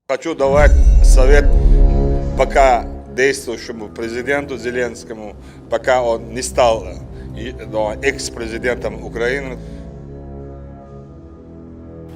Хочу давать совет пока действующему президенту Зеленскому, пока он не стал экс-президентом Украины.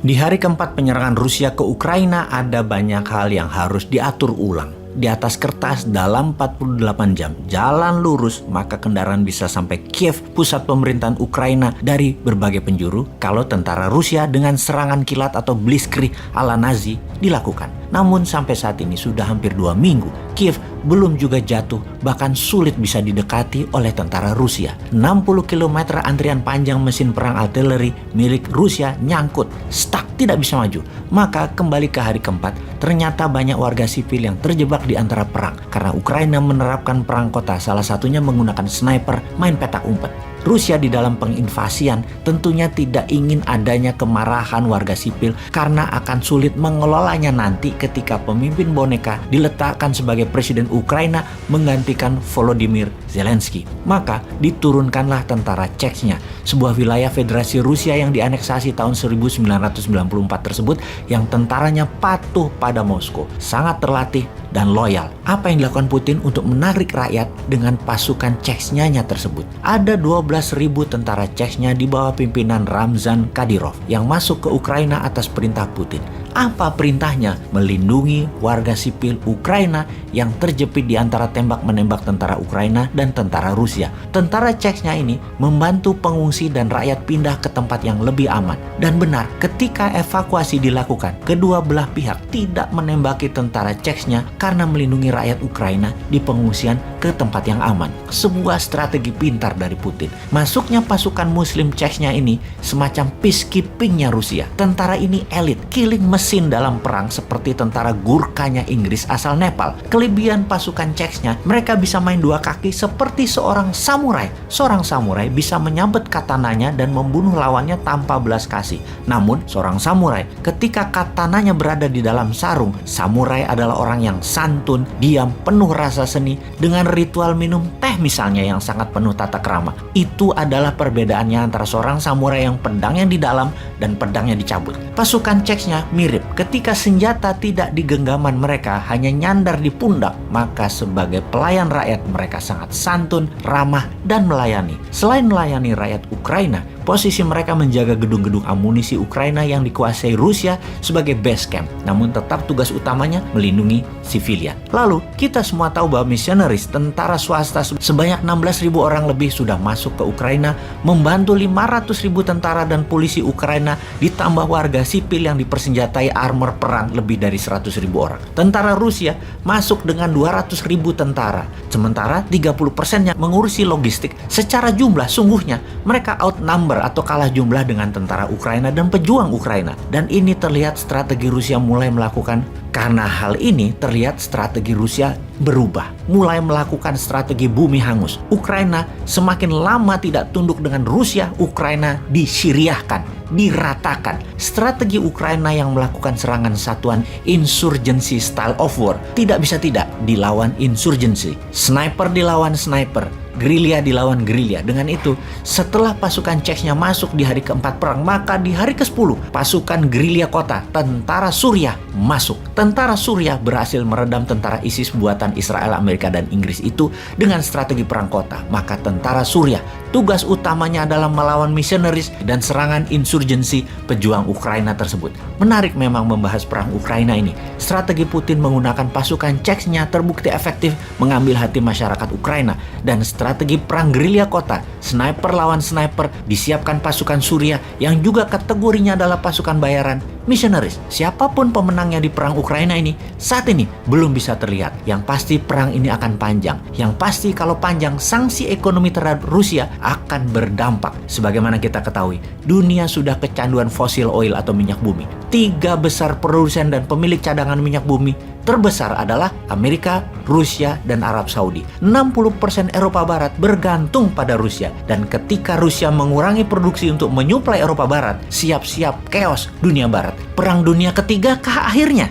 Di hari keempat penyerangan Rusia ke Ukraina ada banyak hal yang harus diatur ulang. Di atas kertas dalam 48 jam jalan lurus maka kendaraan bisa sampai Kiev, pusat pemerintahan Ukraina, dari berbagai penjuru kalau tentara Rusia dengan serangan kilat atau blitzkrieg ala Nazi dilakukan. Namun sampai saat ini sudah hampir 2 minggu Kiev belum juga jatuh, bahkan sulit bisa didekati oleh tentara Rusia. 60 km antrian panjang mesin perang artileri milik Rusia nyangkut, stuck, tidak bisa maju. Maka kembali ke hari keempat, ternyata banyak warga sipil yang terjebak di antara perang karena Ukraina menerapkan perang kota, salah satunya menggunakan sniper, main petak umpet. Rusia di dalam penginvasian tentunya tidak ingin adanya kemarahan warga sipil karena akan sulit mengelolanya nanti ketika pemimpin boneka diletakkan sebagai presiden Ukraina menggantikan Volodymyr Zelensky. Maka diturunkanlah tentara Chechnya, sebuah wilayah Federasi Rusia yang dianeksasi tahun 1994 tersebut, yang tentaranya patuh pada Moskow, sangat terlatih dan loyal. Apa yang dilakukan Putin untuk menarik rakyat dengan pasukan Chechnya tersebut? Ada 12.000 tentara Chechnya di bawah pimpinan Ramzan Kadyrov yang masuk ke Ukraina atas perintah Putin. Apa perintahnya? Melindungi warga sipil Ukraina yang terjepit di antara tembak-menembak tentara Ukraina dan tentara Rusia. Tentara Chechnya ini membantu pengungsi dan rakyat pindah ke tempat yang lebih aman. Dan benar, ketika evakuasi dilakukan, kedua belah pihak tidak menembaki tentara Chechnya karena melindungi rakyat Ukraina di pengungsian ke tempat yang aman. Sebuah strategi pintar dari Putin. Masuknya pasukan muslim Chechnya ini semacam peacekeeping-nya Rusia. Tentara ini elit, killing mesin dalam perang seperti tentara Gurkhanya Inggris asal Nepal. Kelebihan pasukan Chechnya, mereka bisa main dua kaki seperti seorang samurai. Seorang samurai bisa menyabet katananya dan membunuh lawannya tanpa belas kasih. Namun, seorang samurai ketika katananya berada di dalam sarung, samurai adalah orang yang santun, diam, penuh rasa seni, dengan ritual minum teh misalnya yang sangat penuh tata krama. Itu adalah perbedaannya antara seorang samurai yang pedangnya di dalam dan pedangnya dicabut. Pasukan Chechnya mirip. Ketika senjata tidak di genggaman mereka, hanya nyandar di pundak, maka sebagai pelayan rakyat mereka sangat santun, ramah, dan melayani. Selain melayani rakyat Ukraina, posisi mereka menjaga gedung-gedung amunisi Ukraina yang dikuasai Rusia sebagai base camp. Namun tetap tugas utamanya melindungi sivilian. Lalu kita semua tahu bahwa missionaries, tentara swasta sebanyak 16.000 orang lebih sudah masuk ke Ukraina, membantu 500.000 tentara dan polisi Ukraina, ditambah warga sipil yang dipersenjatai armor perang lebih dari 100.000 orang. Tentara Rusia masuk dengan 200.000 tentara. Sementara 30%-nya mengurusi logistik. Secara jumlah sungguhnya mereka outnumber atau kalah jumlah dengan tentara Ukraina dan pejuang Ukraina. Dan ini terlihat strategi Rusia mulai melakukan. Karena hal ini terlihat strategi Rusia berubah, mulai melakukan strategi bumi hangus. Ukraina semakin lama tidak tunduk dengan Rusia, Ukraina disyriahkan, diratakan. Strategi Ukraina yang melakukan serangan satuan insurgency style of war tidak bisa tidak dilawan insurgency. Sniper dilawan sniper, gerilya dilawan gerilya. Dengan itu, setelah pasukan Chechnya masuk di hari keempat perang, maka di hari ke-10 pasukan gerilya kota, tentara Suriah, masuk. Tentara Suriah berhasil meredam tentara ISIS buatan Israel, Amerika, dan Inggris itu dengan strategi perang kota. Maka tentara Suriah tugas utamanya adalah melawan missionaries dan serangan insurgensi pejuang Ukraina tersebut. Menarik memang membahas perang Ukraina ini. Strategi Putin menggunakan pasukan Chechnya terbukti efektif mengambil hati masyarakat Ukraina. Dan strategi perang gerilya kota, sniper lawan sniper, disiapkan pasukan Suriah yang juga kategorinya adalah pasukan bayaran missionaries. Siapapun pemenangnya di perang Ukraina ini saat ini belum bisa terlihat. Yang pasti perang ini akan panjang. Yang pasti kalau panjang, sanksi ekonomi terhadap Rusia akan berdampak. Sebagaimana kita ketahui, dunia sudah kecanduan fosil oil atau minyak bumi. 3 besar produsen dan pemilik cadangan minyak bumi terbesar adalah Amerika, Rusia, dan Arab Saudi. 60% Eropa Barat bergantung pada Rusia. Dan ketika Rusia mengurangi produksi untuk menyuplai Eropa Barat, siap-siap chaos dunia Barat. Perang dunia ketiga kah akhirnya?